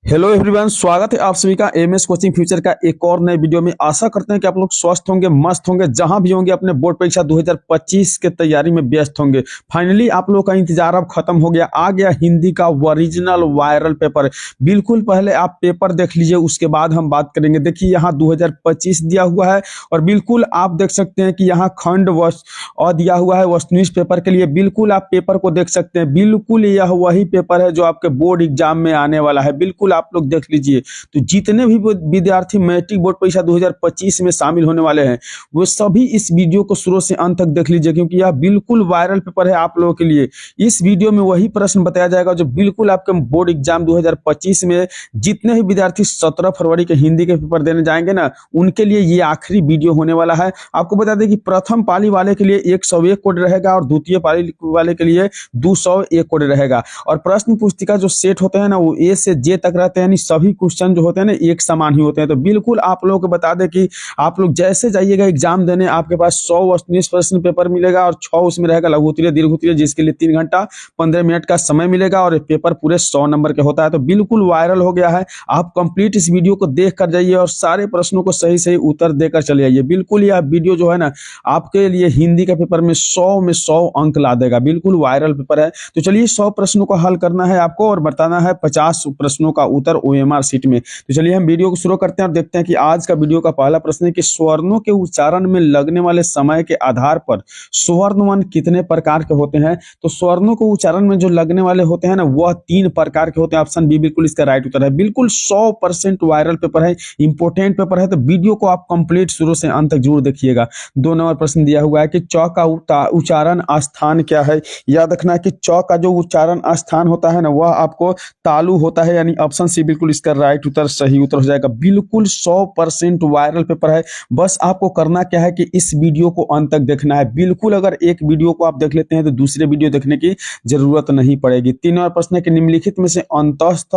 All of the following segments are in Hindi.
हेलो एवरीवन, स्वागत है आप सभी का एमएस कोचिंग फ्यूचर का एक और नए वीडियो में। आशा करते हैं कि आप लोग स्वस्थ होंगे, मस्त होंगे, जहां भी होंगे अपने बोर्ड परीक्षा 2025 के तैयारी में व्यस्त होंगे। फाइनली आप लोगों का इंतजार अब खत्म हो गया, आ गया हिंदी का ओरिजिनल वायरल पेपर। बिल्कुल पहले आप पेपर देख लीजिए, उसके बाद हम बात करेंगे। देखिए यहाँ 2025 दिया हुआ है और बिल्कुल आप देख सकते हैं कि यहाँ खंड और दिया हुआ है वस्तुनिष्ठ पेपर के लिए। बिल्कुल आप पेपर को देख सकते हैं, बिल्कुल यह वही पेपर है जो आपके बोर्ड एग्जाम में आने वाला है। बिल्कुल आप लोग देख लीजिए। तो जितने भी विद्यार्थी मैट्रिक बोर्ड परीक्षा 2025 में शामिल होने वाले हैं वो सभी इस वीडियो को शुरू से अंत तक देख लीजिए, क्योंकि यह बिल्कुल वायरल पेपर है आप लोगों के लिए। इस वीडियो में वही प्रश्न बताया जाएगा जो बिल्कुल आपके बोर्ड एग्जाम 2025 में जितने भी विद्यार्थी 17 फरवरी के हिंदी के पेपर देने जाएंगे ना, उनके लिए ये आखिरी वीडियो होने वाला है। आपको बता दें कि प्रथम पाली वाले के लिए 101 कोड रहेगा और द्वितीय पाली वाले के लिए 201 कोड रहेगा। और प्रश्न पुस्तिका जो सेट होते हैं ना, वो ए से जे तक रहते हैं, यानी सभी क्वेश्चन जो होते हैं ना एक समान ही होते हैं। तो बिल्कुल आप लोगों को बता दें कि आप लोग जैसे जाइएगा एग्जाम देने, आपके पास 100 वस्तुनिष्ठ प्रश्न पेपर मिलेगा और 6 उसमें रहेगा लघु उत्तरीय दीर्घ उत्तरीय, जिसके लिए 3 घंटा 15 मिनट का समय मिलेगा और पेपर पूरे 100 नंबर के होता है। तो बिल्कुल वायरल हो गया है। आप कंप्लीट इस वीडियो को देख कर जाइए और सारे प्रश्नों को सही सही उत्तर देकर चले आइए। बिल्कुल यह वीडियो जो है ना आपके लिए हिंदी के पेपर में 100 में 100 अंक ला देगा। बिल्कुल वायरल पेपर है। तो चलिए 100 प्रश्नों को हल करना है आपको और बताना है 50 प्रश्नों का उत्तर ओएमआर सीट में। तो चलिए हम वीडियो को शुरू करते हैं और देखते हैं कि आज का वीडियो का पहला प्रश्न है कि स्वर्णों के उच्चारण में लगने वाले समय के आधार पर स्वर्ण कितने प्रकार के होते हैं। तो स्वर्णों को उच्चारण में जो लगने वाले होते हैं ना, वह 3 प्रकार के होते हैं। ऑप्शन बी बिल्कुल इसका राइट उत्तर है। बिल्कुल 100% वायरल पेपर है, इंपोर्टेंट पेपर है। तो वीडियो को आप कंप्लीट शुरू से अंत तक जरूर देखिएगा। 2 नंबर प्रश्न दिया हुआ है कि चौ का उच्चारण स्थान क्या है। याद रखना है कि चौ का जो उच्चारण स्थान होता है ना, वह आपको तालु होता है, यानी ऑप्शन सी बिल्कुल इसका राइट उत्तर सही उत्तर हो जाएगा। बिल्कुल 100% वायरल पेपर है। बस आपको करना क्या है कि इस वीडियो को अंत तक देखना है। बिल्कुल अगर एक वीडियो को आप देख लेते हैं तो दूसरे वीडियो देखने की जरूरत नहीं पड़ेगी। 3 नंबर प्रश्न है कि निम्नलिखित में से अंतःस्थ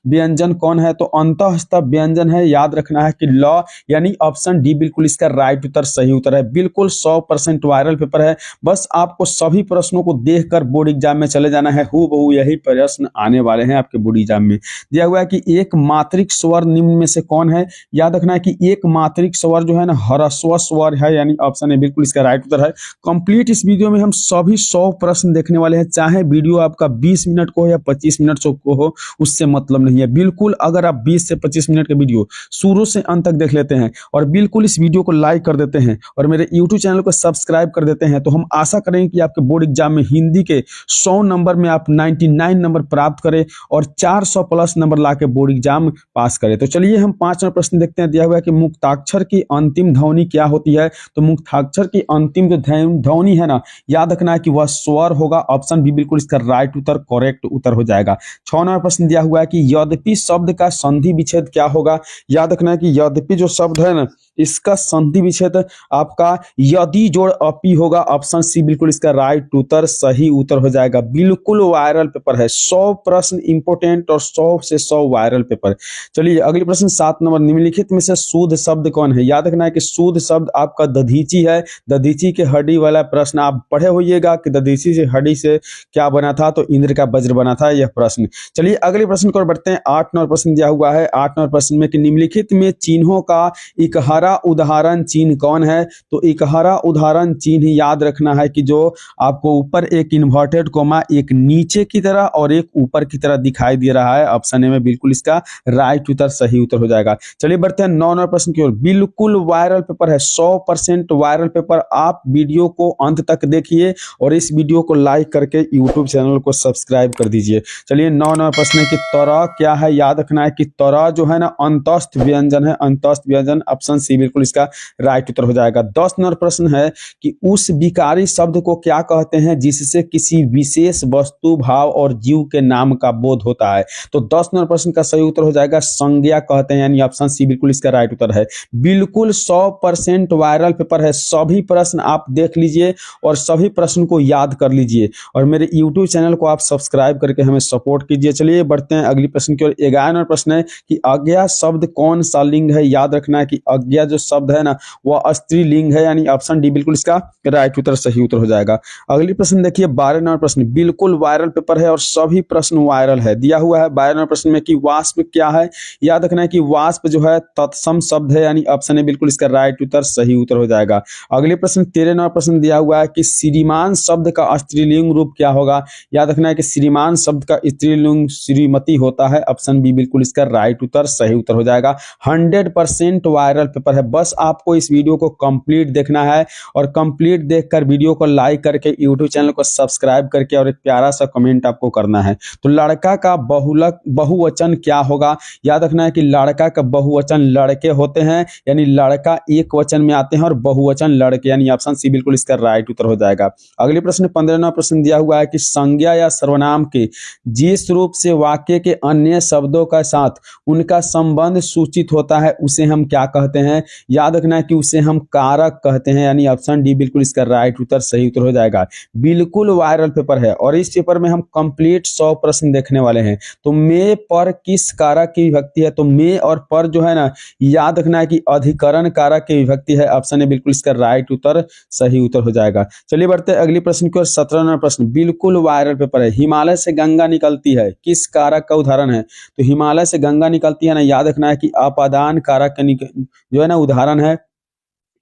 व्यंजन कौन है। तो अंतःस्थ व्यंजन है, याद रखना है कि ल, यानी ऑप्शन डी बिल्कुल इसका राइट उत्तर सही उत्तर है। बिल्कुल 100% वायरल पेपर है। बस आपको सभी प्रश्नों को देखकर बोर्ड एग्जाम में चले जाना है। हूबहू यही प्रश्न आने वाले हैं आपके बोर्ड एग्जाम में। दिया हुआ है कि एक मात्रिक स्वर निम्न में से कौन है। याद रखना है कि एक मात्रिक स्वर जो है ना ह्रस्व स्वर है, यानी ऑप्शन ए बिल्कुल इसका राइट उत्तर है। कंप्लीट इस वीडियो में हम सभी 100 प्रश्न देखने वाले हैं, चाहे वीडियो आपका 20 मिनट को हो या 25 मिनट को हो, उससे मतलब नहीं है। बिल्कुल अगर आप 20 से 25 मिनट का वीडियो शुरू से अंत तक देख लेते हैं और बिल्कुल इस वीडियो को लाइक कर देते हैं और मेरे यूट्यूब चैनल को सब्सक्राइब कर देते हैं, तो हम आशा करेंगे कि आपके बोर्ड एग्जाम में हिंदी के 100 नंबर में आप 99 नंबर प्राप्त करें और 400 प्लस नंबर ला के बोर्ड एग्जाम पास करें। तो चलिए हम 5 नंबर प्रश्न देखते हैं। दिया हुआ है कि मुक्ताक्षर की अंतिम ध्वनि क्या होती है। तो मुक्ताक्षर की अंतिम जो ध्वनि है ना, याद रखना है कि वह स्वर होगा। ऑप्शन बी बिल्कुल इसका राइट उत्तर करेक्ट उत्तर हो जाएगा। 6 नंबर प्रश्न दिया हुआ है कि यद्यपि शब्द का संधि विच्छेद क्या होगा। याद रखना है कि यद्यपि जो शब्द है ना, इसका संधि विच्छेद आपका यदि जोड़ अपि होगा। ऑप्शन सी बिल्कुल इसका राइट उत्तर सही उत्तर हो जाएगा। बिल्कुल वायरल पेपर है। 100 प्रश्न इंपोर्टेंट और 100 से 100 वायरल पेपर। चलिए अगले प्रश्न 7 नंबर, निम्नलिखित में से शुद्ध शब्द कौन है। याद रखना है कि शुद्ध शब्द आपका दधीची है। दधीची के हड्डी वाला प्रश्न आप पढ़े होइएगा कि दधीची से हड्डी से क्या बना था। तो इंद्र का वज्र बना था यह प्रश्न। चलिए अगले प्रश्न को बढ़ते हैं। 8 नंबर प्रश्न दिया हुआ है। 8 नंबर प्रश्न में कि निम्नलिखित में चिन्हों का इकहरा उदाहरण चिन्ह कौन है। तो इकहरा उदाहरण चिन्ह याद रखना है कि जो आपको ऊपर एक इन्वर्टेड कोमा, एक नीचे की तरह और एक ऊपर की तरह दिखाई दे रहा है। ऑप्शन ए में बिल्कुल इसका राइट उत्तर सही उत्तर हो जाएगा। चलिए बढ़ते हैं 9 नंबर प्रश्न की ओर। बिल्कुल वायरल पेपर है, 100% वायरल पेपर। आप वीडियो को अंत तक देखिए और इस वीडियो को लाइक करके यूट्यूब चैनल को सब्सक्राइब कर दीजिए। चलिए 9 नंबर प्रश्न है कि तरह क्या है। याद रखना है कि तरह जो है ना अंतस्थ व्यंजन है। अंतस्थ व्यंजन ऑप्शन सी बिल्कुल इसका राइट उत्तर हो जाएगा। 10 नंबर प्रश्न है कि उस विकारी शब्द को क्या कहते हैं जिससे किसी विशेष वस्तु, भाव और जीव के नाम का बोध होता है। तो 10 नंबर प्रश्न का सही उत्तर हो जाएगा संज्ञा कहते हैं, यानी ऑप्शन सी बिल्कुल इसका राइट उत्तर है। बिल्कुल 100% वायरल पेपर है। सभी प्रश्न आप देख लीजिए और सभी प्रश्न को याद कर लीजिए और मेरे यूट्यूब चैनल को आप सब्सक्राइब करके हमें सपोर्ट कीजिए। चलिए बढ़ते हैं अगली प्रश्न की ओर। 11 नंबर प्रश्न है कि अज्ञा शब्द कौन सा लिंग है। याद रखना है कि अज्ञा जो शब्द है ना, वह स्त्रीलिंग है, यानी ऑप्शन डी बिल्कुल इसका राइट उत्तर सही उत्तर हो जाएगा। अगली प्रश्न देखिए 12 नंबर प्रश्न। बिल्कुल वायरल पेपर है और सभी प्रश्न वायरल है। दिया हुआ है 12 नंबर प्रश्न प्रश्न में कि वाष्प क्या है, याद रखना है कि वाष्प जो है तत्सम शब्द है, यानी ऑप्शन है बिल्कुल इसका राइट उत्तर सही उत्तर हो जाएगा। अगले प्रश्न 13 नंबर प्रश्न दिया हुआ है कि श्रीमान शब्द का स्त्रीलिंग रूप क्या होगा, याद रखना है कि श्रीमान शब्द का स्त्रीलिंग श्रीमती होता है, ऑप्शन बी बिल्कुल इसका राइट उत्तर सही उत्तर हो जाएगा। 100% वायरल पेपर है, बस आपको इस वीडियो को कंप्लीट देखना है और कंप्लीट देखकर वीडियो को लाइक करके यूट्यूब चैनल को सब्सक्राइब करके और एक प्यारा सा कमेंट आपको करना है। तो लड़का का बहुवचन क्या होगा, याद रखना है कि लड़का का बहुवचन लड़के होते हैं, यानी लड़का एक वचन में आते हैं और बहुवचन लड़के, यानी ऑप्शन सी बिल्कुल इसका राइट उत्तर हो जाएगा। अगले प्रश्न 15वां प्रश्न दिया हुआ है कि संज्ञा या सर्वनाम के जिस रूप से वाक्य के अन्य शब्दों के साथ उनका संबंध सूचित होता है उसे हम क्या कहते हैं, याद रखना है कि उसे हम कारक कहते हैं, यानी ऑप्शन डी बिल्कुल इसका राइट उत्तर सही उत्तर हो जाएगा। बिल्कुल वायरल पेपर है और इस पेपर में हम कंप्लीट 100 प्रश्न देखने वाले हैं। तो में पर किस कारक की विभक्ति है, तो में और पर जो है ना, याद रखना है कि अधिकरण कारक की विभक्ति है, ऑप्शन है बिल्कुल इसका राइट उत्तर सही उत्तर हो जाएगा। चलिए बढ़ते हैं अगली प्रश्न की ओर। 17वां प्रश्न बिल्कुल वायरल पेपर है, हिमालय से गंगा निकलती है किस कारक का उदाहरण है, तो हिमालय से गंगा निकलती है ना, याद रखना है कि अपादान कारक जो है ना उदाहरण है,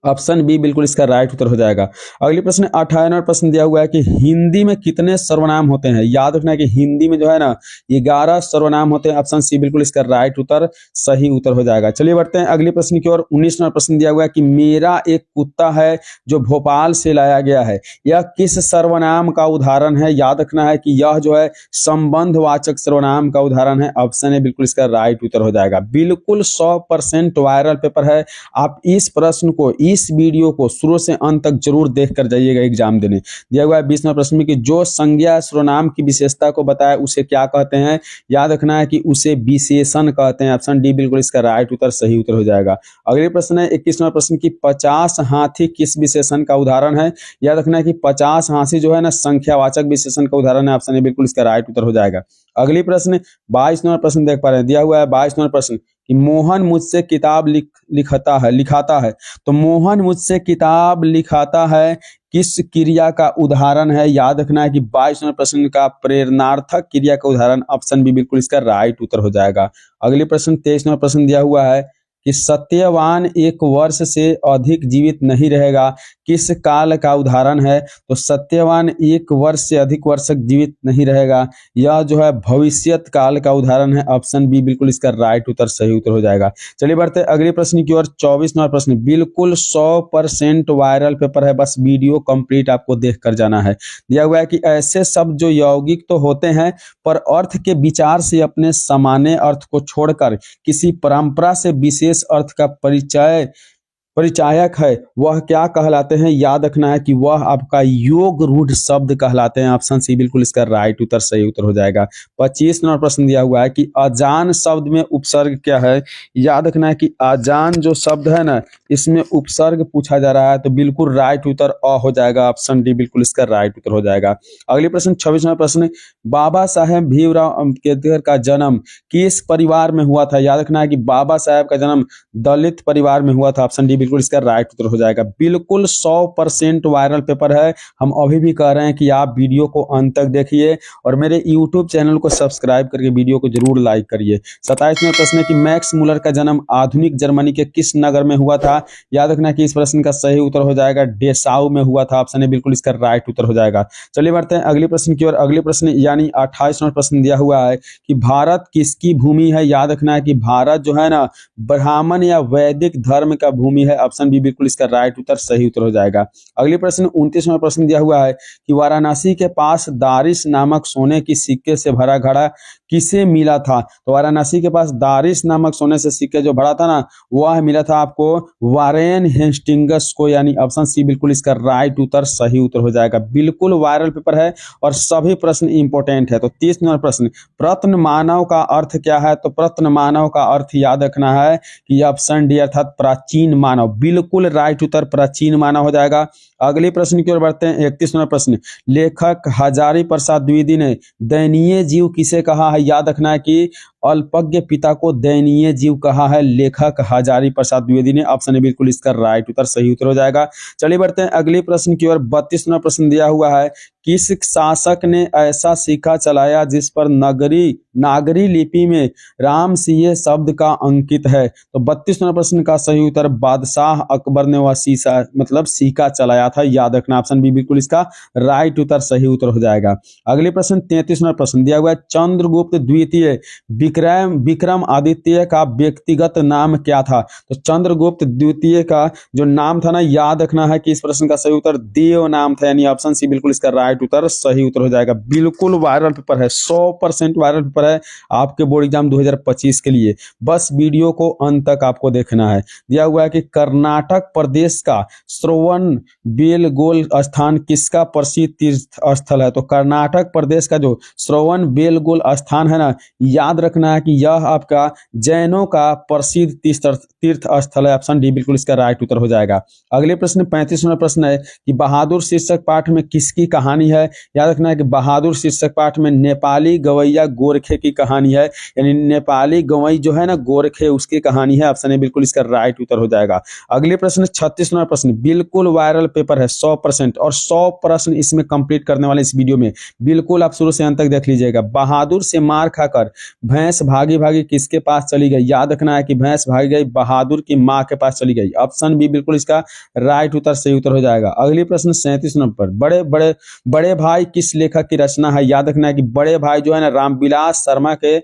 ऑप्शन बी बिल्कुल इसका राइट उत्तर हो जाएगा। अगले प्रश्न 18वां प्रश्न दिया हुआ है कि हिंदी में कितने सर्वनाम होते हैं, याद रखना है कि हिंदी में जो है ना 11 सर्वनाम होते हैं, ऑप्शन सी बिल्कुल इसका राइट उत्तर सही उत्तर हो जाएगा। चलिए बढ़ते हैं अगले प्रश्न की ओर। 19वां प्रश्न दिया हुआ है कि मेरा एक कुत्ता है जो भोपाल से लाया गया है, यह किस सर्वनाम का उदाहरण है, याद रखना है कि यह जो है संबंधवाचक सर्वनाम का उदाहरण है, ऑप्शन है बिल्कुल इसका राइट उत्तर हो जाएगा। बिल्कुल 100% वायरल पेपर है, आप इस प्रश्न को इस वीडियो को शुरू से अंत तक जरूर देख कर जाइएगा एग्जाम देने। दिया हुआ है 20वां प्रश्न में कि जो संज्ञा सर्वनाम की विशेषता को बताए उसे क्या कहते हैं, याद रखना है कि उसे विशेषण कहते हैं, ऑप्शन डी बिल्कुल इसका राइट उत्तर सही उत्तर हो जाएगा। अगले प्रश्न है 21वां प्रश्न की 50 हाथी किस विशेषण का उदाहरण है, याद रखना है कि 50 हाथी जो है ना संख्यावाचक विशेषण का उदाहरण है, ऑप्शन ए बिल्कुल इसका राइट उत्तर हो जाएगा। अगली प्रश्न 22वां प्रश्न देख पा रहे हैं, दिया हुआ है 22वां प्रश्न कि मोहन मुझसे किताब लिखाता है, तो मोहन मुझसे किताब लिखाता है किस क्रिया का उदाहरण है, याद रखना है कि 22वां प्रश्न का प्रेरणार्थक क्रिया का उदाहरण, ऑप्शन बी बिल्कुल इसका राइट उत्तर हो जाएगा। अगले प्रश्न 23वां प्रश्न दिया हुआ है कि सत्यवान 1 वर्ष से अधिक जीवित नहीं रहेगा किस काल का उदाहरण है, तो सत्यवान 1 वर्ष से अधिक वर्ष तक जीवित नहीं रहेगा, यह जो है भविष्यत काल का उदाहरण है, ऑप्शन बी बिल्कुल इसका राइट उत्तर सही उत्तर हो जाएगा। चलिए बढ़ते हैं अगले प्रश्न की ओर। 24वां प्रश्न बिल्कुल 100% वायरल पेपर है, बस वीडियो कंप्लीट आपको देख कर जाना है। दिया हुआ है कि ऐसे शब्द जो यौगिक तो होते हैं पर अर्थ के विचार से अपने सामान्य अर्थ को छोड़कर किसी परंपरा से विशेष अर्थ का परिचायक है वह क्या कहलाते हैं, याद रखना है कि वह आपका योग रूढ़ शब्द कहलाते हैं, ऑप्शन सी बिल्कुल इसका राइट उत्तर सही उत्तर हो जाएगा। 25वां प्रश्न दिया हुआ है कि अजान शब्द में उपसर्ग क्या है, याद रखना है कि अजान जो शब्द है ना इसमें उपसर्ग पूछा जा रहा है, तो बिल्कुल राइट उत्तर अ हो जाएगा, ऑप्शन डी बिल्कुल इसका राइट उत्तर हो जाएगा। अगले प्रश्न 26वां प्रश्न बाबा साहेब भीमराव अम्बेडकर का जन्म किस परिवार में हुआ था, याद रखना है कि बाबा साहेब का जन्म दलित परिवार में हुआ था, ऑप्शन डी बिल्कुल इसका राइट उत्तर हो जाएगा। बिल्कुल 100% वायरल पेपर है, हम अभी भी कह रहे हैं कि आप वीडियो को अंत तक देखिए और मेरे यूट्यूब चैनल को सब्सक्राइब करके वीडियो को जरूर लाइक करिए। 27वां प्रश्न है कि मैक्स मुलर का जन्म आधुनिक जर्मनी के किस नगर में हुआ था, याद रखना कि इस प्रश्न का सही उत्तर हो जाएगा डेसाउ में हुआ था, ऑप्शन ए बिल्कुल इसका राइट उत्तर हो जाएगा। चलिए बढ़ते हैं अगले प्रश्न की ओर। अगले प्रश्न यानी 28वां प्रश्न दिया हुआ है कि भारत किसकी भूमि है, याद रखना है कि भारत जो है ना ब्राह्मण या वैदिक धर्म का भूमि है, ऑप्शन बी बिल्कुल इसका राइट उत्तर सही उत्तर हो जाएगा। अगले प्रश्न 29वां प्रश्न दिया हुआ है कि वाराणसी के पास दारिश नामक सोने की सिक्के से भरा घड़ा किसे मिला था, तो वाराणसी के पास दारिश नामक सोने से सिक्के जो भरा था ना वह मिला था आपको वारेन हेस्टिंग्स को, यानी ऑप्शन सी बिल्कुल इसका राइट उत्तर सही उत्तर हो जाएगा। बिल्कुल वायरल पेपर है और सभी प्रश्न इंपॉर्टेंट है। तो 30 नंबर प्रश्न प्रत्न मानव का अर्थ क्या है, तो प्रत्न मानव का अर्थ याद रखना है कि ऑप्शन डी अर्थात प्राचीन मानव, बिल्कुल राइट उत्तर प्राचीन मानव हो जाएगा। अगले प्रश्न की ओर बढ़ते हैं। 31वां प्रश्न, लेखक हजारी प्रसाद द्विवेदी ने दयनीय जीव किसे कहा है? याद रखना है कि अल्पज्ञ पिता को दयनीय जीव कहा है लेखक हजारी प्रसाद द्विवेदी ने। ऑप्शन है बिल्कुल इसका राइट उत्तर, सही उत्तर हो जाएगा। चलिए बढ़ते हैं अगले प्रश्न की ओर। 32वां प्रश्न दिया हुआ है, किस शासक ने ऐसा सिक्का चलाया जिस पर नागरी लिपि में राम सिंह शब्द का अंकित है? तो 32वां प्रश्न का सही उत्तर बादशाह अकबर ने वह सिक्का चलाया था। याद रखना, ऑप्शन बी बिल्कुल इसका राइट उत्तर, सही उत्तर हो जाएगा। अगले प्रश्न 33वां प्रश्न दिया हुआ है, चंद्रगुप्त द्वितीय विक्रम आदित्य का व्यक्तिगत नाम क्या था? तो चंद्रगुप्त द्वितीय का जो नाम था ना, याद रखना है कि इस प्रश्न का सही उत्तर देव नाम था, यानी ऑप्शन सी बिल्कुल इसका राइट उत्तर, सही उत्तर हो जाएगा। बिल्कुल वायरल पेपर है, 100% वायरल पेपर है आपके बोर्ड एग्जाम 2025 के लिए। बस वीडियो को अंत तक आपको देखना है। दिया हुआ है कि कर्नाटक प्रदेश का श्रवण बेलगोल स्थान किसका प्रसिद्ध तीर्थ स्थल है? तो कर्नाटक प्रदेश का जो श्रवण बेलगोल स्थान है ना, याद रखना है कि यह आपका जैनों का प्रसिद्ध तीर्थ स्थल है। ऑप्शन डी बिल्कुल इसका राइट उत्तर हो जाएगा। अगले प्रश्न 35वां प्रश्न है कि बहादुर शीर्षक पाठ में किसकी कहानी है? याद रखना है कि बहादुर शीर्षक पाठ में नेपाली गवैया गोरखे की कहानी है, यानी नेपाली गवई जो है ना गोरखे, उसकी कहानी है। ऑप्शन ए बिल्कुल इसका राइट उत्तर हो जाएगा। अगले प्रश्न 36वां प्रश्न, बिल्कुल वायरल पेपर है 100%, और 100 प्रश्न इसमें कंप्लीट करने वाले इस वीडियो में, बिल्कुल आप शुरू से अंत तक देख लीजिएगा। बहादुर से मार खाकर भैंस भागी भागी किसके पास चली गई? याद रखना है कि भैंस भागी गई बहादुर की मां के पास चली गई। ऑप्शन बी बिल्कुल इसका राइट उत्तर, सही उत्तर हो जाएगा। अगले प्रश्न 37 नंबर, बड़े भाई किस लेखक की रचना है? याद रखना है कि बड़े भाई जो है ना रामविलास शर्मा के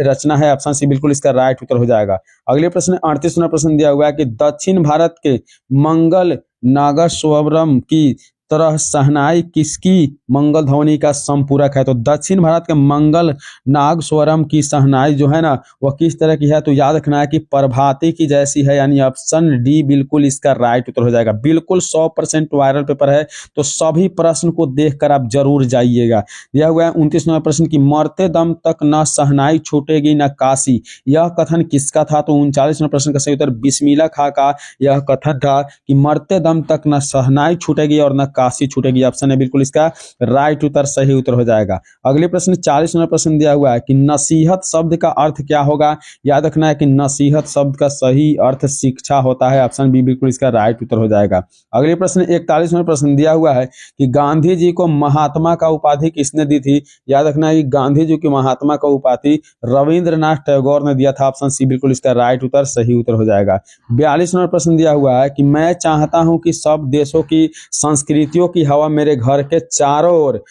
रचना है। ऑप्शन सी बिल्कुल इसका राइट उत्तर हो जाएगा। अगले प्रश्न 38वां प्रश्न दिया हुआ है कि दक्षिण भारत के मंगल नागस्वरम की तरह शहनाई किसकी मंगल ध्वनि का संपूरक है? तो दक्षिण भारत के मंगल नाग स्वरम की शहनाई जो है ना, वह किस तरह की है? तो याद रखना है कि प्रभाती की जैसी है, यानी ऑप्शन डी बिल्कुल इसका राइट उत्तर हो जाएगा। बिल्कुल 100% वायरल पेपर है, तो सभी प्रश्न को देखकर आप जरूर जाइएगा। दिया हुआ है 29वां प्रश्न की मरते दम तक न शहनाई छूटेगी न काशी, यह कथन किसका था? तो 39वां प्रश्न का सही उत्तर बिस्मिल्लाह खां का यह कथन था कि मरते दम तक न शहनाई छूटेगी और न काशी छूटेगी। ऑप्शन है बिल्कुल इसका राइट उत्तर, सही उत्तर हो जाएगा। अगले प्रश्न 40वां प्रश्न दिया हुआ है कि नसीहत शब्द का अर्थ क्या होगा? याद रखना है कि नसीहत शब्द का सही अर्थ शिक्षा होता है। ऑप्शन बी बिल्कुल इसका राइट उत्तर हो जाएगा। अगले प्रश्न 41वां प्रश्न दिया हुआ है कि गांधी जी को महात्मा का उपाधि किसने दी थी? याद रखना है कि गांधी जी की महात्मा का उपाधि रविंद्रनाथ टैगोर ने दिया था। ऑप्शन सी बिल्कुल इसका राइट उत्तर, सही उत्तर हो जाएगा। 42वां प्रश्न दिया हुआ है कि मैं चाहता हूं कि सब देशों की संस्कृतियों की हवा मेरे घर के चारों ओर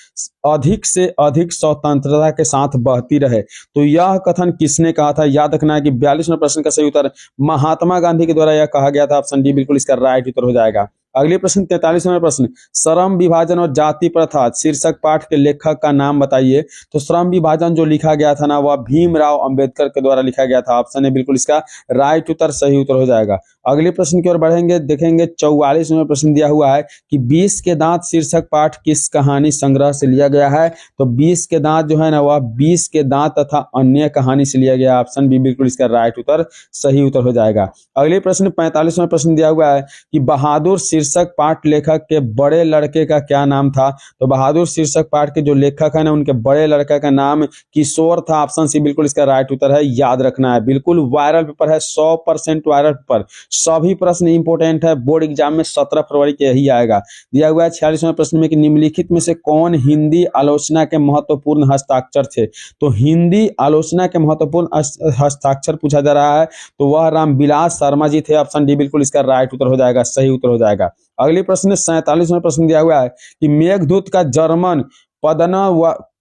अधिक से अधिक स्वतंत्रता के साथ बहती रहे, तो यह कथन किसने कहा था? याद रखना है कि 42वें प्रश्न का सही उत्तर महात्मा गांधी के द्वारा यह कहा गया था। ऑप्शन डी बिल्कुल इसका राइट उत्तर हो जाएगा। अगले प्रश्न 43वां प्रश्न, श्रम विभाजन और जाति प्रथा शीर्षक पाठ के लेखक का नाम बताइए। तो श्रम विभाजन जो लिखा गया था ना, वह भीमराव अंबेडकर के द्वारा लिखा गया था। ऑप्शन है बिल्कुल इसका राइट उत्तर, सही उत्तर हो जाएगा। अगले प्रश्न की ओर बढ़ेंगे, देखेंगे 44वां प्रश्न दिया हुआ है कि 20 के दांत शीर्षक पाठ किस कहानी संग्रह से लिया गया है? तो 20 के दांत जो है ना, वह 20 के दांत तथा अन्य कहानी से लिया गया। ऑप्शन बी बिल्कुल इसका राइट उत्तर, सही उत्तर हो जाएगा। अगले प्रश्न 45वां प्रश्न दिया हुआ है कि बहादुर शीर्षक पाठ लेखक के बड़े लड़के का क्या नाम था? तो बहादुर शीर्षक पाठ के जो लेखक है ना, उनके बड़े लड़के का नाम किशोर था। ऑप्शन सी बिल्कुल इसका राइट उत्तर है। याद रखना है, बिल्कुल वायरल पेपर है, 100% वायरल पेपर, सभी प्रश्न इंपोर्टेंट है। बोर्ड एग्जाम में 17 फरवरी के ही आएगा। दिया हुआ है 46वें प्रश्न में कि निम्नलिखित में से कौन हिंदी आलोचना के महत्वपूर्ण हस्ताक्षर थे? तो हिंदी आलोचना के महत्वपूर्ण हस्ताक्षर पूछा जा रहा है, तो वह रामविलास शर्मा जी थे। ऑप्शन डी बिल्कुल इसका राइट उत्तर हो जाएगा, सही उत्तर हो जाएगा। अगले प्रश्न 47वां प्रश्न दिया हुआ है कि मेघदूत का जर्मन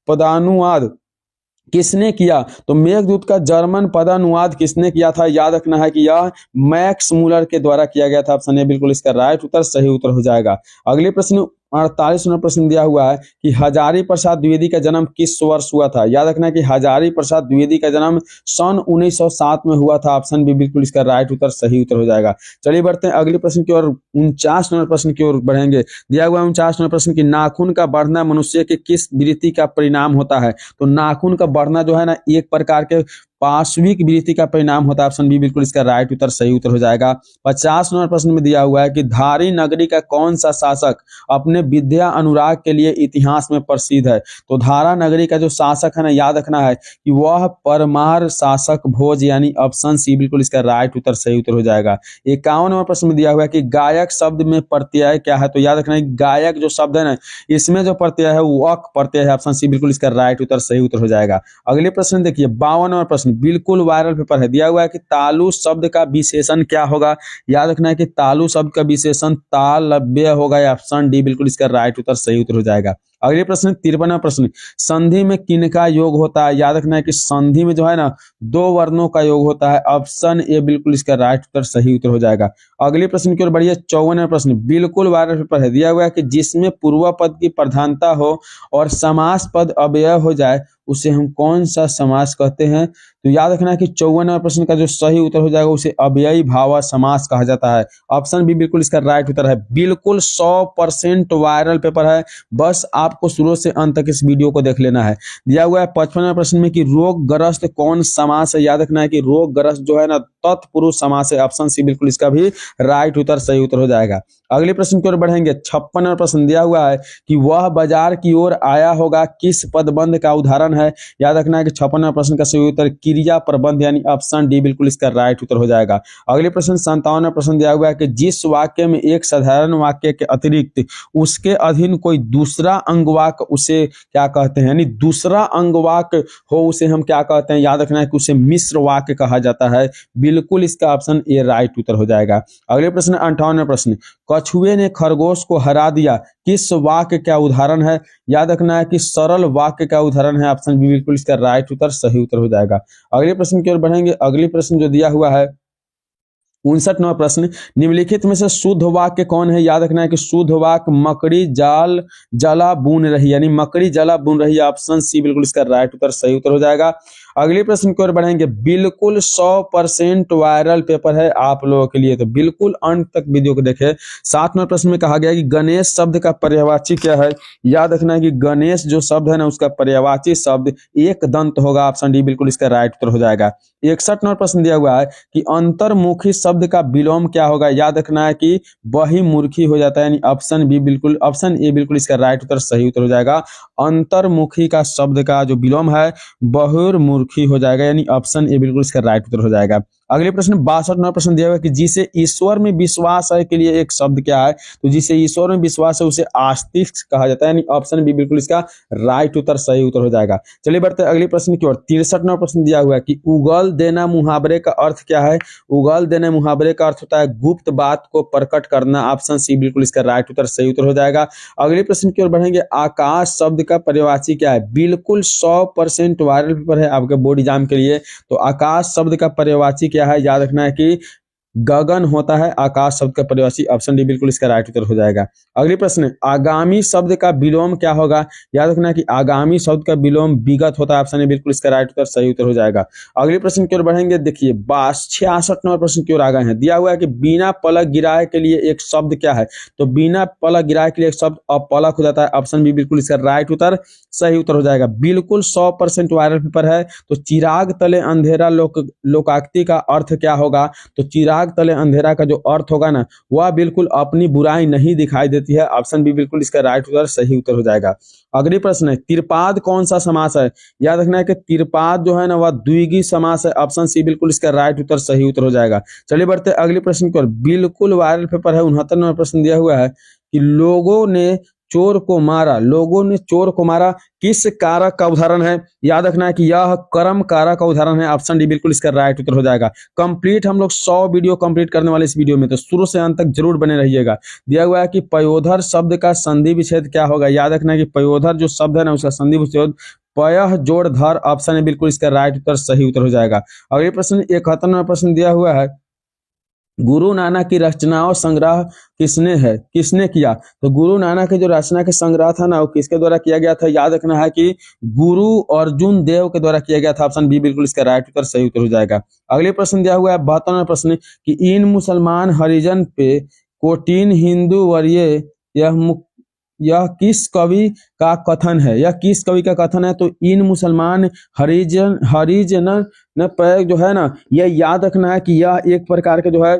पदानुवाद किसने किया? तो मेघदूत का जर्मन पदानुवाद किसने किया था? याद रखना है कि यह मैक्स मूलर के द्वारा किया गया था। ऑप्शन ए बिल्कुल इसका राइट उत्तर, सही उत्तर हो जाएगा। अगले प्रश्न 48वां प्रश्न दिया हुआ है कि हजारी प्रसाद द्विवेदी का जन्म किस वर्ष हुआ था? याद रखना है कि हजारी प्रसाद द्विवेदी का जन्म सन 1907 में हुआ था। ऑप्शन बी बिल्कुल इसका राइट उत्तर, सही उत्तर हो जाएगा। चलिए बढ़ते हैं अगले प्रश्न की ओर, 49वें प्रश्न की ओर बढ़ेंगे। दिया हुआ है 49वें प्रश्न की नाखून का बढ़ना मनुष्य के किस वृत्ति का परिणाम होता है? तो नाखून का बढ़ना जो है ना, एक प्रकार के पाशविक वृत्ति का परिणाम होता है। ऑप्शन बी बिल्कुल इसका राइट उत्तर सही उत्तर हो जाएगा। 50 नंबर प्रश्न में दिया हुआ है कि धारी नगरी का कौन सा शासक अपने विद्या अनुराग के लिए इतिहास में प्रसिद्ध है। तो धारा नगरी का जो शासक है ना, याद रखना है कि वह परमार शासक भोज, यानी ऑप्शन सी बिल्कुल इसका राइट उत्तर सही उत्तर हो जाएगा। 51 नंबर प्रश्न में दिया हुआ है कि गायक शब्द में प्रत्यय क्या है। तो याद रखना है गायक जो शब्द है ना, इसमें जो प्रत्यय है वो अक प्रत्यय है। ऑप्शन सी बिल्कुल इसका राइट उत्तर सही उत्तर हो जाएगा। अगले प्रश्न देखिए 52 नंबर प्रश्न, बिल्कुल वायरल पेपर है। दिया हुआ है कि तालु शब्द का विशेषण क्या होगा। याद रखना है कि तालु शब्द का विशेषण तालव्य होगा। ऑप्शन डी बिल्कुल इसका राइट उत्तर सही उत्तर हो जाएगा। अगले प्रश्न 53वां प्रश्न, संधि में किनका योग होता है। याद रखना है कि संधि में जो है ना, दो वर्णों का योग होता है। ऑप्शन ए बिल्कुल इसका राइट उत्तर सही उत्तर हो जाएगा। अगले प्रश्न की ओर बढ़िए 54वां प्रश्न, बिल्कुल वायरल पेपर है। दिया हुआ है कि जिसमें पूर्व पद की प्रधानता हो और समास पद अव्यय हो जाए उसे हम कौन सा समास कहते हैं। तो याद रखना है कि 54वां प्रश्न का जो सही उत्तर हो जाएगा उसे अव्ययी भाव समास कहा जाता है। ऑप्शन बी बिल्कुल इसका राइट उत्तर है। बिल्कुल 100% वायरल पेपर है, बस आपको शुरू से अंत तक इस वीडियो को देख लेना है। दिया हुआ है 55वां प्रश्न में कि रोगग्रस्त कौन समास है। याद रखना है कि रोगग्रस्त जो है ना, तत्पुरुष समास है। ऑप्शन सी बिल्कुल इसका भी राइट उत्तर सही उत्तर हो जाएगा। अगले प्रश्न की ओर बढ़ेंगे 56वां प्रश्न दिया हुआ है कि वह बाजार की ओर आया होगा किस पदबंध का उदाहरण है। याद रखना है कि 56वां प्रश्न का सही उत्तर क्रिया प्रबंध, यानी ऑप्शन डी बिल्कुल इसका राइट उत्तर हो जाएगा। अगले प्रश्न 57वां प्रश्न दिया हुआ है कि जिस वाक्य में एक साधारण वाक्य के अतिरिक्त उसके अधीन कोई दूसरा अंगवाक्य उसे क्या कहते हैं, यानी दूसरा अंगवाक्य हो उसे हम क्या कहते हैं। याद रखना है कि उसे मिश्र वाक्य कहा जाता है। बिल्कुल इसका ऑप्शन ए राइट उत्तर हो जाएगा। अगले प्रश्न 58वां प्रश्न, कछुए ने खरगोश को हरा दिया किस वाक्य का उदाहरण है। याद रखना है कि सरल वाक्य का उदाहरण है। ऑप्शन बी बिल्कुल इसका राइट उत्तर सही उत्तर हो जाएगा। अगले प्रश्न की ओर बढ़ेंगे। अगले प्रश्न जो दिया हुआ है 59वां प्रश्न, निम्नलिखित में से शुद्ध वाक्य कौन है। याद रखना है कि शुद्ध वाक्य मकड़ी जाल जला बुन रही, यानी मकड़ी जला बुन रही। ऑप्शन सी बिल्कुल इसका राइट उत्तर सही उत्तर हो जाएगा। अगले प्रश्न की ओर बढ़ेंगे। बिल्कुल 100% वायरल पेपर है आप लोगों के लिए, तो बिल्कुल अंत तक वीडियो को देखें। 7वें प्रश्न में कहा गया कि गणेश शब्द का पर्यायवाची क्या है। याद रखना है कि गणेश जो शब्द है ना, उसका पर्यायवाची शब्द एक दंत होगा। ऑप्शन डी बिल्कुल इसका राइट उत्तर हो जाएगा। 61वां प्रश्न दिया हुआ है कि अंतर्मुखी शब्द का विलोम क्या होगा। याद रखना है कि बहिर्मुखी हो जाता है, यानी ऑप्शन बी बिल्कुल, ऑप्शन ए बिल्कुल इसका राइट उत्तर सही उत्तर हो जाएगा। अंतर्मुखी का शब्द का जो विलोम है बहिर्मुखी हो जाएगा, यानी ऑप्शन ए बिल्कुल इसका राइट उत्तर हो जाएगा। अगले प्रश्न 62वां प्रश्न दिया हुआ है कि जिसे ईश्वर में विश्वास है के लिए एक शब्द क्या है। तो जिसे ईश्वर में विश्वास है उसे आस्तिक कहा जाता है, यानी ऑप्शन बी बिल्कुल इसका राइट उत्तर सही उत्तर हो जाएगा। चलिए बढ़ते हैं अगले प्रश्न की ओर। 63वां प्रश्न दिया हुआ है कि उगल देना मुहावरे का अर्थ क्या है। उगल देना मुहावरे का अर्थ होता है गुप्त बात को प्रकट करना। ऑप्शन सी बिल्कुल इसका राइट उत्तर सही उत्तर हो जाएगा। अगले प्रश्न की ओर बढ़ेंगे। आकाश शब्द का पर्यायवाची क्या है। बिल्कुल 100% वायरल पेपर है आपके बोर्ड एग्जाम के लिए, तो आकाश शब्द का पर्यायवाची क्या है। याद रखना है कि गगन होता है आकाश शब्द का पर्यायवाची। ऑप्शन डी बिल्कुल इसका राइट उत्तर हो जाएगा। अगले प्रश्न, आगामी शब्द का विलोम क्या होगा। याद रखना है कि आगामी शब्द का विलोम विगत होता है। ऑप्शन ए बिल्कुल इसका राइट उत्तर सही उत्तर हो जाएगा। अगले प्रश्न की ओर बढ़ेंगे। देखिए 66वां प्रश्न की ओर आ गए हैं। दिया हुआ है कि बिना पलक गिराए के लिए एक शब्द क्या है। तो बिना पलक गिराए के लिए एक शब्द अपलक हो जाता है। ऑप्शन बी बिल्कुल इसका राइट उत्तर सही उत्तर हो जाएगा। बिल्कुल 100% वायरल पेपर है। तो चिराग तले अंधेरा लोकाक्ति का अर्थ क्या होगा। तो चिराग तले अंधेरा का जो अर्थ होगा ना, वह बिल्कुल अपनी बुराई नहीं दिखाई देती है। ऑप्शन बी बिल्कुल इसका राइट उत्तर सही उत्तर हो जाएगा। अगली प्रश्न है, तिरपाद कौन सा समास है। याद रखना है कि तिरपाद जो है ना, वह द्विगु समास है। ऑप्शन सी बिल्कुल इसका राइट उत्तर सही उत्तर हो जाएगा। चलिए बढ़ते अगले प्रश्न की ओर। बिल्कुल वायरल पेपर है। 69वां प्रश्न दिया हुआ है कि लोगों ने चोर को मारा। लोगों ने चोर को मारा किस कारक का उदाहरण है। याद रखना है कि यह कर्म कारक का उदाहरण है। ऑप्शन डी बिल्कुल इसका राइट उत्तर हो जाएगा। कंप्लीट हम लोग 100 वीडियो कंप्लीट करने वाले इस वीडियो में, तो शुरू से अंत तक जरूर बने रहिएगा। दिया हुआ है कि पयोधर शब्द का संधि विच्छेद क्या होगा। याद रखना है कि पयोधर जो शब्द है ना, उसका संधि विच्छेद पयः जोड़ धर। ऑप्शन ए बिल्कुल इसका राइट उत्तर सही उत्तर हो जाएगा। अगले प्रश्न 71वां प्रश्न दिया हुआ है, गुरु नानक की रचनाओं संग्रह किसने किया। तो गुरु नानक के जो रचना के संग्रह था ना, वो किसके द्वारा किया गया था। याद रखना है कि गुरु अर्जुन देव के द्वारा किया गया था। ऑप्शन बी बिल्कुल इसका राइट उत्तर सही उत्तर हो जाएगा। अगले प्रश्न दिया हुआ है 72वां प्रश्न कि इन मुसलमान हरिजन पे कोटीन हिंदू वरीय यह यह किस कवि का कथन है, यह किस कवि का कथन है? तो इन मुसलमान हरिजन न पर जो है ना, यह याद रखना है कि यह एक प्रकार के जो है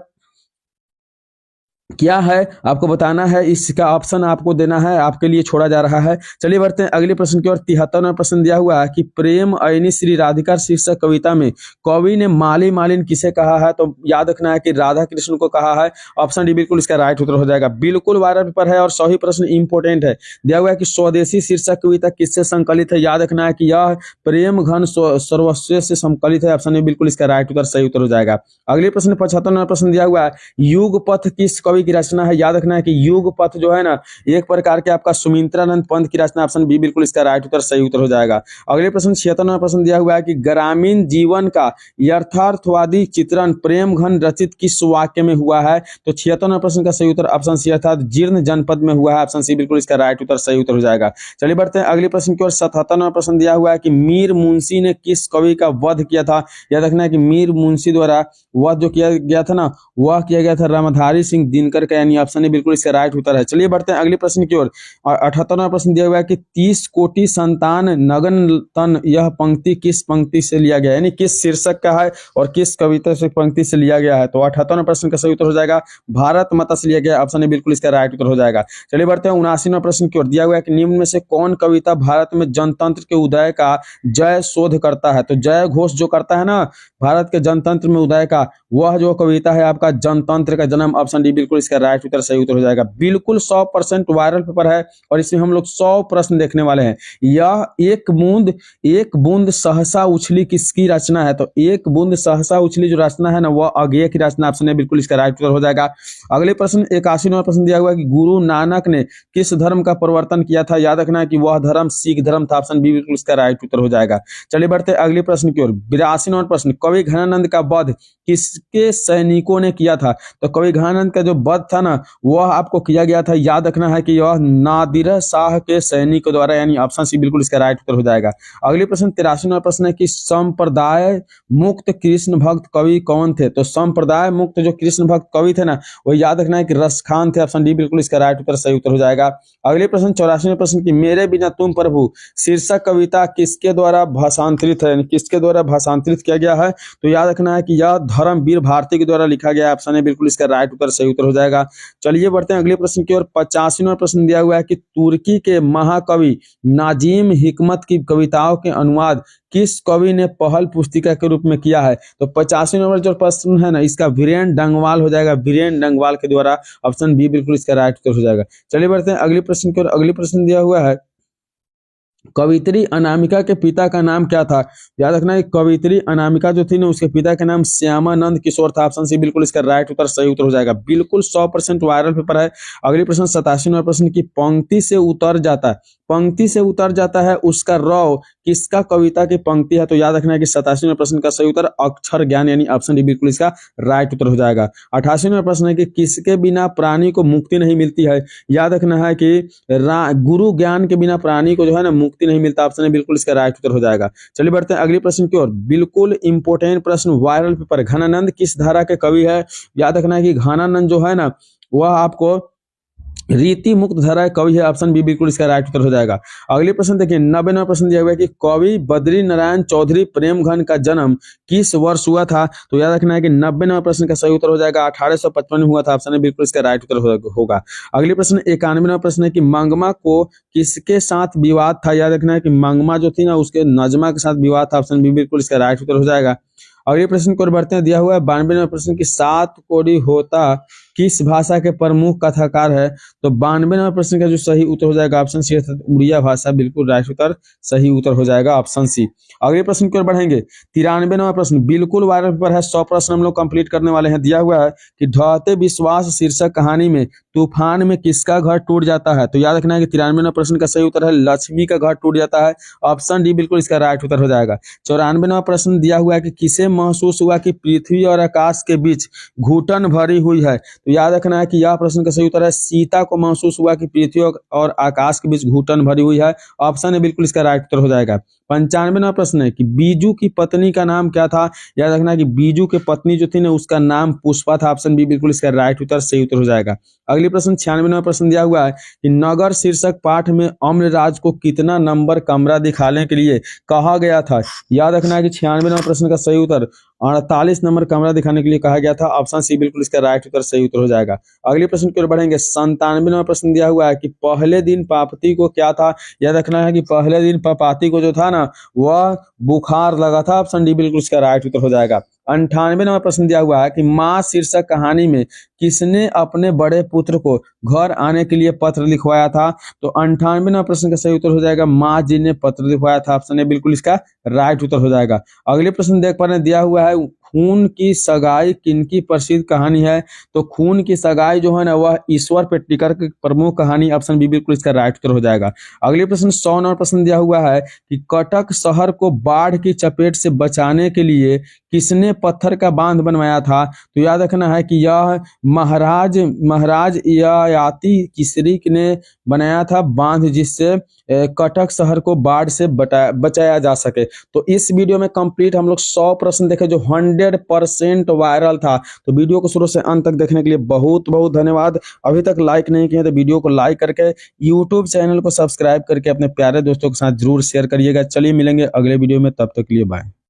क्या है आपको बताना है, इसका ऑप्शन आपको देना है, आपके लिए छोड़ा जा रहा है। चलिए बढ़ते हैं अगले प्रश्न की ओर। 73वां प्रश्न दिया हुआ है कि प्रेम अयनी श्री राधिका शीर्षक कविता में कवि ने माली मालिन किसे कहा है? तो याद रखना है कि राधा कृष्ण को कहा है। ऑप्शन डी बिल्कुल इसका राइट उत्तर हो जाएगा। बिल्कुल वायरल पेपर है और सही प्रश्न इंपोर्टेंट है। दिया हुआ है कि स्वदेशी शीर्षक कविता किससे संकलित है? याद रखना है कि यह प्रेम घन सर्वस्व से संकलित है। ऑप्शन ए बिल्कुल इसका राइट उत्तर सही उत्तर हो जाएगा। अगले प्रश्न 75वां प्रश्न दिया हुआ है, युग पथ किस कवि की रचना है? याद रखना है कि युग पथ जो है ना, एक प्रकार के आपका सुमित्रानंद पंत की रचना। ऑप्शन बी बिल्कुल इसका राइट उत्तर सही उत्तर हो जाएगा। अगले प्रश्न 76वां प्रश्न दिया हुआ है कि ग्रामीण जीवन का यथार्थवादी चित्रण प्रेम घन रचित किस वाक्य में हुआ है? तो 76वां प्रश्न का सही उत्तर ऑप्शन सी अर्थात जीर्ण जनपद में हुआ है। ऑप्शन सी बिल्कुल इसका राइट उत्तर सही उत्तर हो जाएगा। चलिए बढ़ते हैं अगले प्रश्न की ओर। 77वां प्रश्न दिया हुआ है कि मीर मुंशी ने किस कवि का वध किया था? याद रखना है कि मीर मुंशी द्वारा वध जो किया गया था ना, वह किया गया था रामधारी सिंह दिनकर का, यानी ऑप्शन ए बिल्कुल इसका राइट उत्तर है। चलिए बढ़ते हैं अगले प्रश्न की ओर। और 78वां प्रश्न दिया हुआ है कि 30 कोटि संतान नगन तन, यह पंक्ति किस पंक्ति से लिया गया है, यानी किस शीर्षक का है और किस कविता से पंक्ति से लिया गया है? तो 78वां प्रश्न का सही उत्तर हो जाएगा भारत माता से लिया गया। ऑप्शन ए बिल्कुल इसका राइट उत्तर हो जाएगा। चलिए बढ़ते हैं 79वां प्रश्न की ओर। दिया हुआ है कि निम्न में से कौन कविता भारत में जनतंत्र के उदय का जय शोध करता है? तो जय घोष जो करता है ना भारत के जनतंत्र में उदय का, वह जो कविता है आपका जनतंत्र का जन्म। ऑप्शन डी बिल्कुल इसका राइट उत्तर सही उत्तर हो जाएगा। बिल्कुल 100% वायरल पेपर है और इसमें हम लोग 100 प्रश्न देखने वाले हैं। यह एक बूंद सहसा उछली किसकी रचना है? तो एक बूंद सहसा उछली जो रचना है ना, वह अज्ञेय की रचना। ऑप्शन ए बिल्कुल इसका राइट उत्तर हो जाएगा। अगले प्रश्न 81वां प्रश्न दिया हुआ है कि गुरु नानक ने किस धर्म का प्रवर्तन किया था? याद रखना है कि वह धर्म सिख धर्म था। ऑप्शन बी बिल्कुल इसका राइट उत्तर हो जाएगा। चलिए बढ़ते अगले प्रश्न की ओर। 82वां प्रश्न, कवि घनानंद का वध किसके सैनिकों ने किया था? तो कवि घनानंद का जो वध था ना, वह आपको किया गया था। याद रखना है कि यह नादिर शाह के सैनिकों द्वारा, यानी ऑप्शन सी बिल्कुल इसका राइट उत्तर हो जाएगा। अगले प्रश्न 83वां प्रश्न है कि संप्रदाय मुक्त कृष्ण भक्त कवि कौन थे? तो संप्रदाय मुक्त जो कृष्ण भक्त कवि थे ना, वो याद रखना है कि रसखान थे। ऑप्शन डी बिल्कुल इसका राइट उत्तर सही उत्तर हो जाएगा। अगले प्रश्न 84वां प्रश्न की मेरे बिना तुम प्रभु शीर्षक कविता किसके द्वारा भाषांतरित है, यानी किसके द्वारा भाषांतरित किया गया है? तो याद रखना है कि यह धर्मवीर भारती के द्वारा लिखा गया है। ऑप्शन ए बिल्कुल इसका राइट उत्तर सही उत्तर हो जाएगा। चलिए बढ़ते हैं अगले प्रश्न की ओर। 85वां प्रश्न दिया हुआ है कि तुर्की के महाकवि नाजिम हिकमत की कविताओं के अनुवाद किस कवि ने पहल पुस्तिका के रूप में किया है? तो 85वां नंबर जो प्रश्न है ना, इसका वीरेन डंगवाल हो जाएगा। वीरेन डंगवाल के द्वारा। ऑप्शन बी बिल्कुल इसका राइट उत्तर हो जाएगा। चलिए बढ़ते हैं अगले प्रश्न की ओर। अगले प्रश्न दिया हुआ है कवित्री अनामिका के पिता का नाम क्या था? याद रखना है कवित्री अनामिका जो थी ना, उसके पिता का नाम श्यामानंद किशोर था। ऑप्शन सी बिल्कुल इसका राइट उत्तर सही उत्तर हो जाएगा। बिल्कुल 100% वायरल पेपर है। अगले प्रश्न 87वां प्रश्न की पंक्ति से उतर जाता है, पंक्ति से उतर जाता है उसका रौ किसका कविता की पंक्ति है? तो याद रखना है कि 87वें प्रश्न का सही उत्तर अक्षर ज्ञान, यानी ऑप्शन डी बिल्कुल इसका राइट उत्तर हो जाएगा। 88वां प्रश्न है कि किसके बिना प्राणी को मुक्ति नहीं मिलती है? याद रखना है कि गुरु ज्ञान के बिना प्राणी को जो है ना मुक्ति नहीं मिलता। ऑप्शन बिल्कुल इसका राइट उत्तर हो जाएगा। चलिए बढ़ते हैं अगले प्रश्न की ओर। बिल्कुल इंपोर्टेंट प्रश्न, वायरल पेपर। घनानंद किस धारा के कवि है? याद रखना है कि घनानंद जो है ना, वह आपको रीति मुक्त धारा कवि है। ऑप्शन बी बिल्कुल इसका राइट उत्तर हो जाएगा। अगले प्रश्न देखिए 90वां प्रश्न दिया हुआ है कि कवि बद्री नारायण चौधरी प्रेमघन का जन्म किस वर्ष हुआ था? तो याद रखना है कि 90वां प्रश्न का सही उत्तर हो जाएगा 1855 में हुआ था। ऑप्शन बिल्कुल इसका राइट उत्तर होगा। अगले प्रश्न 91वां प्रश्न है कि मंगमा को किसके साथ विवाद था? याद रखना है कि मंगमा जो थी ना, उसके नजमा के साथ विवाद था। ऑप्शन बी बिल्कुल इसका राइट उत्तर हो जाएगा। अगले प्रश्न को बढ़ते हैं। दिया हुआ है 92वां प्रश्न की सात कोड़ी होता किस भाषा के प्रमुख कथाकार है? तो 92वां प्रश्न का जो सही उत्तर हो जाएगा ऑप्शन सी उड़िया भाषा। बिल्कुल राइट उत्तर सही उत्तर हो जाएगा ऑप्शन सी। अगले प्रश्न की ओर बढ़ेंगे। 93वां प्रश्न बिल्कुल वायरल पेपर है। 100 प्रश्न हम लोग कंप्लीट करने वाले हैं। दिया हुआ है कि ढहते विश्वास शीर्षक कहानी में तूफान में किसका घर टूट जाता है? तो याद रखना है कि 93वां प्रश्न का सही उत्तर है लक्ष्मी का घर टूट जाता है। ऑप्शन डी बिल्कुल इसका राइट उत्तर हो जाएगा। 94वां प्रश्न दिया हुआ है कि किसे महसूस हुआ कि पृथ्वी और आकाश के बीच घुटन भरी हुई है? तो याद रखना है कि यह प्रश्न का सही उत्तर है सीता को महसूस हुआ कि पृथ्वी और आकाश के बीच घुटन भरी हुई है। ऑप्शन है बिल्कुल इसका राइट उत्तर हो जाएगा। 95वां प्रश्न है कि बीजू की पत्नी का नाम क्या था। याद रखना कि बीजू की पत्नी जो थी ना उसका नाम पुष्पा था। ऑप्शन बी बिल्कुल इसका राइट उत्तर सही उत्तर हो जाएगा। अगली प्रश्न 96वां प्रश्न दिया हुआ है कि नगर शीर्षक पाठ में अम्रराज को कितना नंबर कमरा दिखाने के लिए कहा गया था। याद रखना है कि 96वां प्रश्न का सही उत्तर 48 नंबर कमरा दिखाने के लिए कहा गया था। ऑप्शन सी बिल्कुल इसका राइट उत्तर सही उत्तर हो जाएगा। अगले प्रश्न की ओर बढ़ेंगे। 97वां प्रश्न दिया हुआ है कि पहले दिन पापती को क्या था। याद रखना है कि पहले दिन पापाती को जो था ना वह बुखार लगा था। ऑप्शन डी बिल्कुल इसका राइट उत्तर हो जाएगा। 98वां प्रश्न दिया हुआ है कि माँ शीर्षक कहानी में किसने अपने बड़े पुत्र को घर आने के लिए पत्र लिखवाया था। तो 98वां प्रश्न का सही उत्तर हो जाएगा माँ जी ने पत्र लिखवाया था। ऑप्शन ए बिल्कुल इसका राइट उत्तर हो जाएगा। अगले प्रश्न देख पा रहे हैं दिया हुआ है खून की सगाई किनकी प्रसिद्ध कहानी है। तो खून की सगाई जो है ना वह ईश्वर पेटनीकर की प्रमुख कहानी। ऑप्शन बी बिल्कुल इसका राइट उत्तर हो जाएगा। अगले प्रश्न 100 नंबर प्रश्न दिया हुआ है कि कटक शहर को बाढ़ की चपेट से बचाने के लिए किसने पत्थर का बांध बनवाया था। तो याद रखना है कि यह महाराज ययाति किसरी ने बनाया था बांध जिससे कटक शहर को बाढ़ से बचाया जा सके। तो इस वीडियो में कंप्लीट हम लोग 100 प्रश्न देखे जो 100% वायरल था। तो वीडियो को शुरू से अंत तक देखने के लिए बहुत बहुत धन्यवाद। अभी तक लाइक नहीं किया तो वीडियो को लाइक करके यूट्यूब चैनल को सब्सक्राइब करके अपने प्यारे दोस्तों के साथ जरूर शेयर करिएगा। चलिए मिलेंगे अगले वीडियो में, तब तक के लिए बाय।